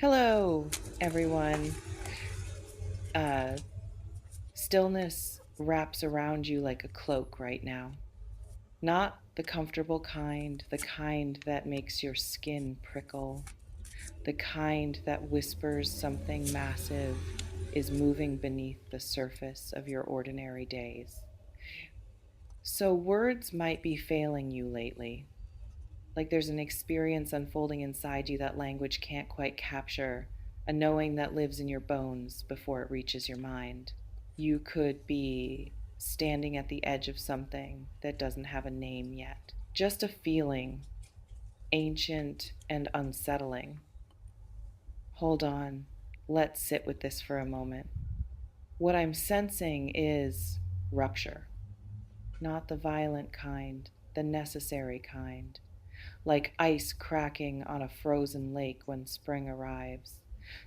Hello, everyone. Uh, Stillness wraps around you like a cloak right now. Not the comfortable kind, the kind that makes your skin prickle, the kind that whispers something massive is moving beneath the surface of your ordinary days. So, words might be failing you lately. Like there's an experience unfolding inside you that language can't quite capture, a knowing that lives in your bones before it reaches your mind. You could be standing at the edge of something that doesn't have a name yet. Just a feeling, ancient and unsettling. Hold on, let's sit with this for a moment. What I'm sensing is rupture, not the violent kind, the necessary kind, like ice cracking on a frozen lake when spring arrives.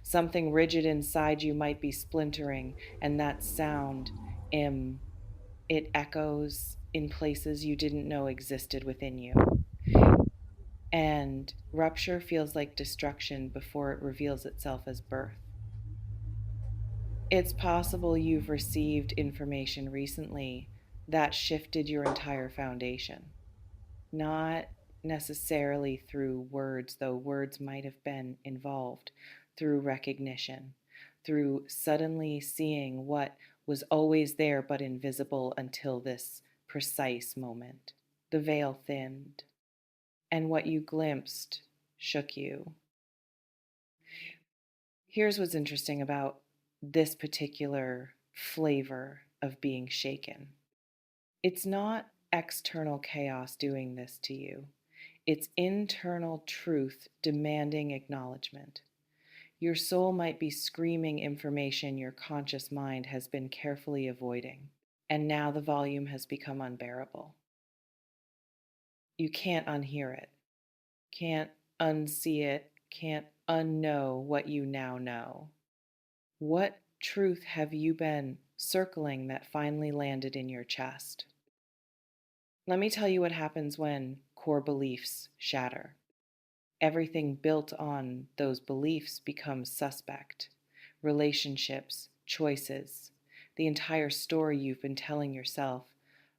Something rigid inside you might be splintering, and that sound, im, it echoes in places you didn't know existed within you. And rupture feels like destruction before it reveals itself as birth. It's possible you've received information recently that shifted your entire foundation. Not necessarily through words, though words might have been involved, through recognition, through suddenly seeing what was always there but invisible until this precise moment. The veil thinned, and what you glimpsed shook you. Here's what's interesting about this particular flavor of being shaken. It's not external chaos doing this to you. It's internal truth demanding acknowledgement. Your soul might be screaming information your conscious mind has been carefully avoiding, and now the volume has become unbearable. You can't unhear it, can't unsee it, can't unknow what you now know. What truth have you been circling that finally landed in your chest? Let me tell you what happens when core beliefs shatter. Everything built on those beliefs becomes suspect. Relationships, choices, the entire story you've been telling yourself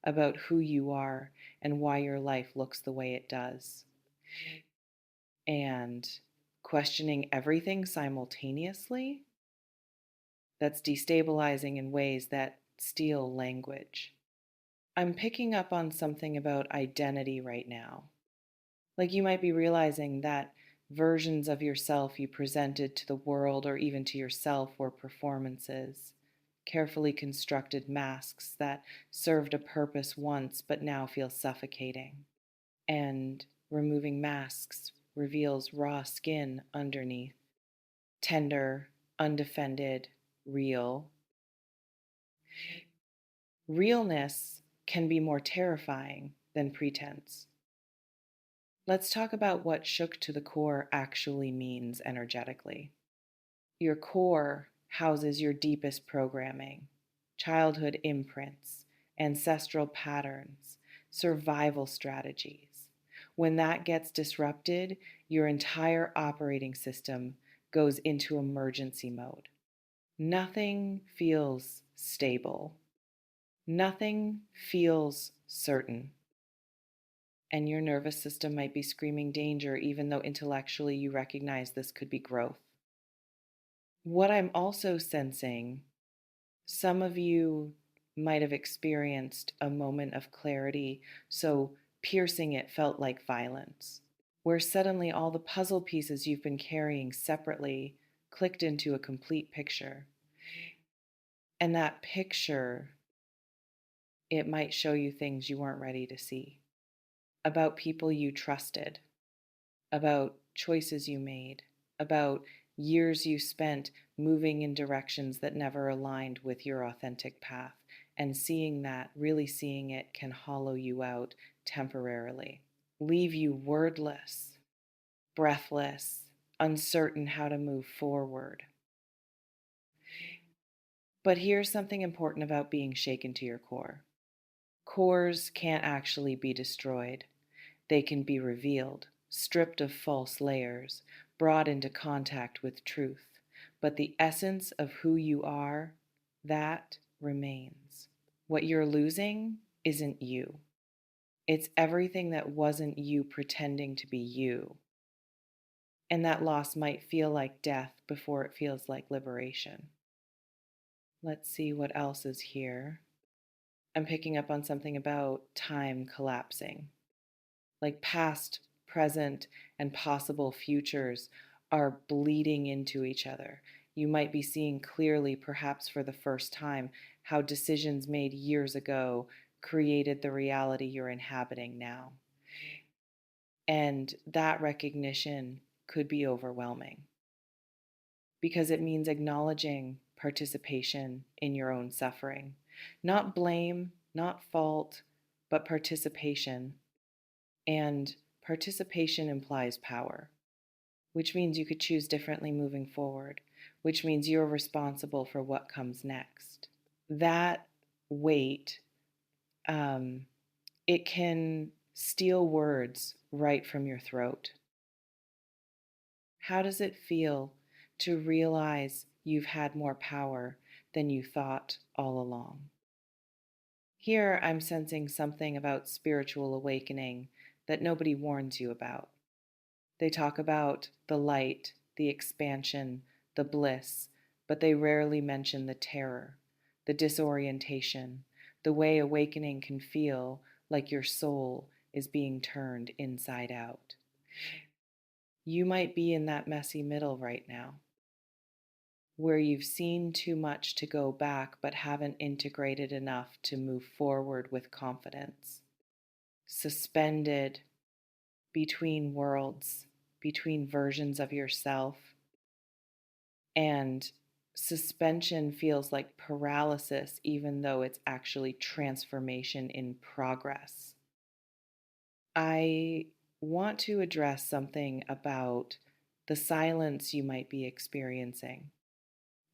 about who you are and why your life looks the way it does. And questioning everything simultaneously, that's destabilizing in ways that steal language. I'm picking up on something about identity right now. Like you might be realizing that versions of yourself you presented to the world or even to yourself were performances, carefully constructed masks that served a purpose once but now feel suffocating. And removing masks reveals raw skin underneath, tender, undefended, real. Realness can be more terrifying than pretense. Let's talk about what shook to the core actually means energetically. Your core houses your deepest programming, childhood imprints, ancestral patterns, survival strategies. When that gets disrupted, your entire operating system goes into emergency mode. Nothing feels stable. Nothing feels certain. And your nervous system might be screaming danger, even though intellectually you recognize this could be growth. What I'm also sensing, some of you might have experienced a moment of clarity, so piercing it felt like violence, where suddenly all the puzzle pieces you've been carrying separately clicked into a complete picture. And that picture, it might show you things you weren't ready to see about people you trusted, about choices you made, about years you spent moving in directions that never aligned with your authentic path. And seeing that, really seeing it, can hollow you out temporarily, leave you wordless, breathless, uncertain how to move forward. But here's something important about being shaken to your core. Cores can't actually be destroyed. They can be revealed, stripped of false layers, brought into contact with truth. But the essence of who you are, that remains. What you're losing isn't you. It's everything that wasn't you pretending to be you. And that loss might feel like death before it feels like liberation. Let's see what else is here. I'm picking up on something about time collapsing. Like past, present, and possible futures are bleeding into each other. You might be seeing clearly, perhaps for the first time, how decisions made years ago created the reality you're inhabiting now. And that recognition could be overwhelming because it means acknowledging participation in your own suffering. Not blame, not fault, but participation. And participation implies power, which means you could choose differently moving forward, which means you're responsible for what comes next. That weight, it can steal words right from your throat. How does it feel to realize you've had more power than you thought all along? Here, I'm sensing something about spiritual awakening that nobody warns you about. They talk about the light, the expansion, the bliss, but they rarely mention the terror, the disorientation, the way awakening can feel like your soul is being turned inside out. You might be in that messy middle right now, where you've seen too much to go back but haven't integrated enough to move forward with confidence. Suspended between worlds, between versions of yourself, and suspension feels like paralysis, even though it's actually transformation in progress. I want to address something about the silence you might be experiencing.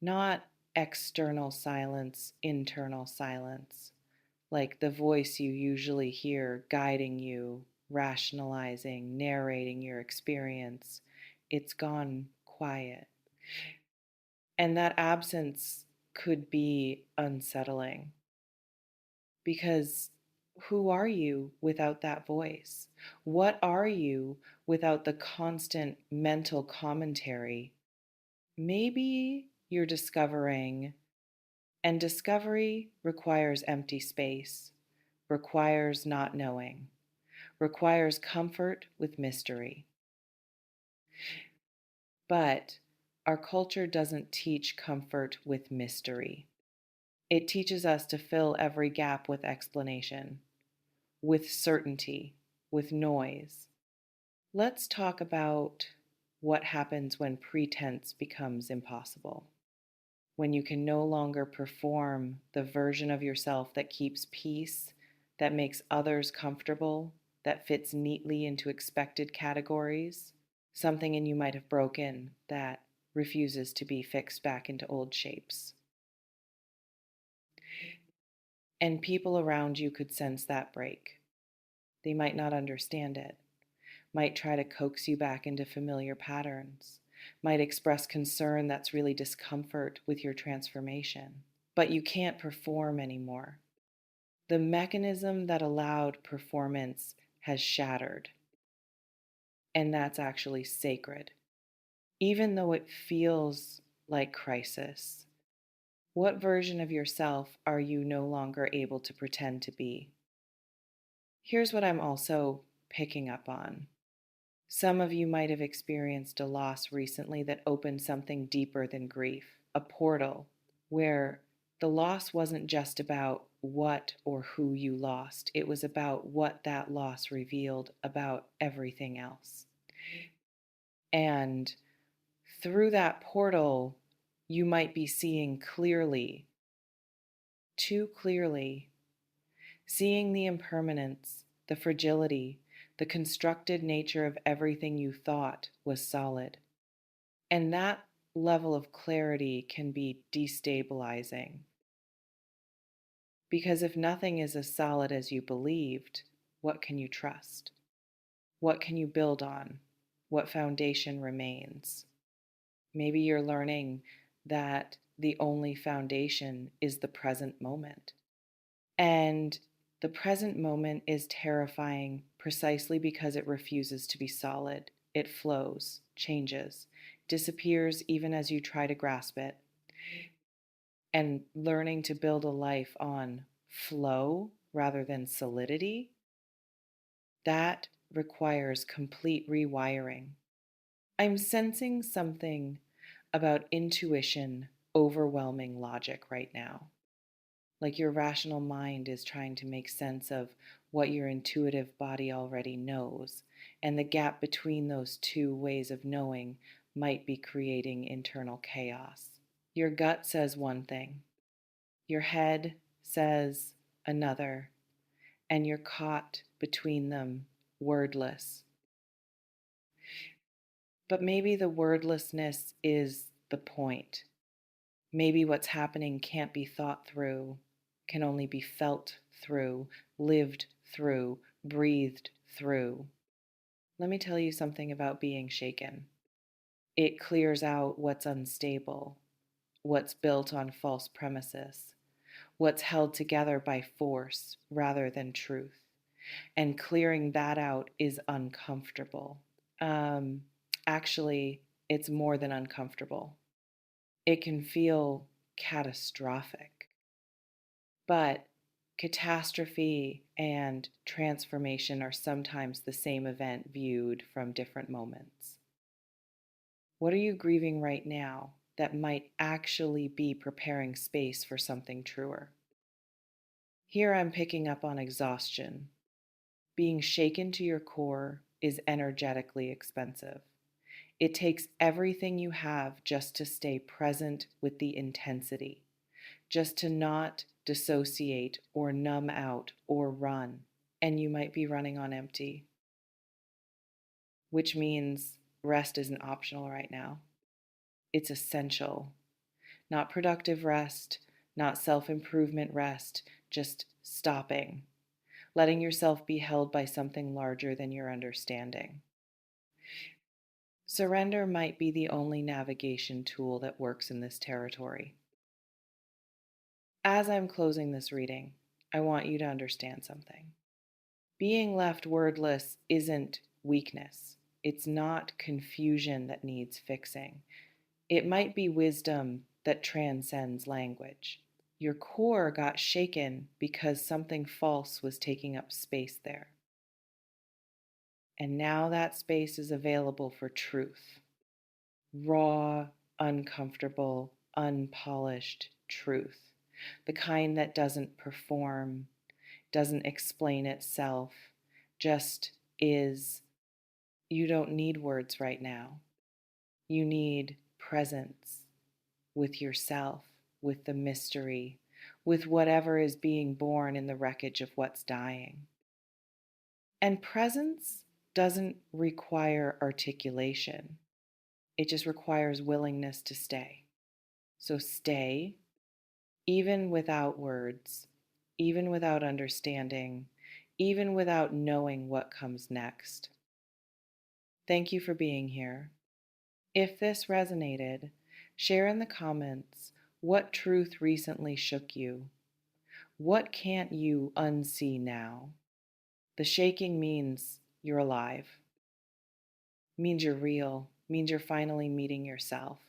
Not external silence, internal silence, like the voice you usually hear guiding you, rationalizing, narrating your experience. It's gone quiet. And that absence could be unsettling because who are you without that voice? What are you without the constant mental commentary? Maybe you're discovering, and discovery requires empty space, requires not knowing, requires comfort with mystery. But our culture doesn't teach comfort with mystery. It teaches us to fill every gap with explanation, with certainty, with noise. Let's talk about what happens when pretense becomes impossible. When you can no longer perform the version of yourself that keeps peace, that makes others comfortable, that fits neatly into expected categories. Something in you might have broken that refuses to be fixed back into old shapes. And people around you could sense that break. They might not understand it, might try to coax you back into familiar patterns, might express concern that's really discomfort with your transformation. But you can't perform anymore. The mechanism that allowed performance has shattered, and that's actually sacred. Even though it feels like crisis, what version of yourself are you no longer able to pretend to be? Here's what I'm also picking up on. Some of you might have experienced a loss recently that opened something deeper than grief, a portal where the loss wasn't just about what or who you lost, it was about what that loss revealed about everything else. And through that portal, you might be seeing clearly, too clearly, seeing the impermanence, the fragility, the constructed nature of everything you thought was solid. And that level of clarity can be destabilizing. Because if nothing is as solid as you believed, what can you trust? What can you build on? What foundation remains? Maybe you're learning that the only foundation is the present moment. And the present moment is terrifying precisely because it refuses to be solid. It flows, changes, disappears even as you try to grasp it. And learning to build a life on flow rather than solidity, that requires complete rewiring. I'm sensing something about intuition overwhelming logic right now. Like your rational mind is trying to make sense of what your intuitive body already knows, and the gap between those two ways of knowing might be creating internal chaos. Your gut says one thing, your head says another, and you're caught between them, wordless. But maybe the wordlessness is the point. Maybe what's happening can't be thought through, can only be felt through, lived through, breathed through. Let me tell you something about being shaken. It clears out what's unstable, what's built on false premises, what's held together by force rather than truth. And clearing that out is uncomfortable. Um, Actually, it's more than uncomfortable. It can feel catastrophic. But catastrophe and transformation are sometimes the same event viewed from different moments. What are you grieving right now that might actually be preparing space for something truer? Here I'm picking up on exhaustion. Being shaken to your core is energetically expensive. It takes everything you have just to stay present with the intensity, just to not dissociate or numb out or run. And you might be running on empty, which means rest isn't optional right now. It's essential. Not productive rest, not self improvement rest, just stopping, letting yourself be held by something larger than your understanding. Surrender might be the only navigation tool that works in this territory. As I'm closing this reading, I want you to understand something. Being left wordless isn't weakness. It's not confusion that needs fixing. It might be wisdom that transcends language. Your core got shaken because something false was taking up space there. And now that space is available for truth. Raw, uncomfortable, unpolished truth. The kind that doesn't perform, doesn't explain itself, just is. You don't need words right now. You need presence with yourself, with the mystery, with whatever is being born in the wreckage of what's dying. And presence doesn't require articulation, it just requires willingness to stay. So stay, even without words, even without understanding, even without knowing what comes next. Thank you for being here. If this resonated, share in the comments what truth recently shook you. What can't you unsee now? The shaking means you're alive, means you're real, means you're finally meeting yourself.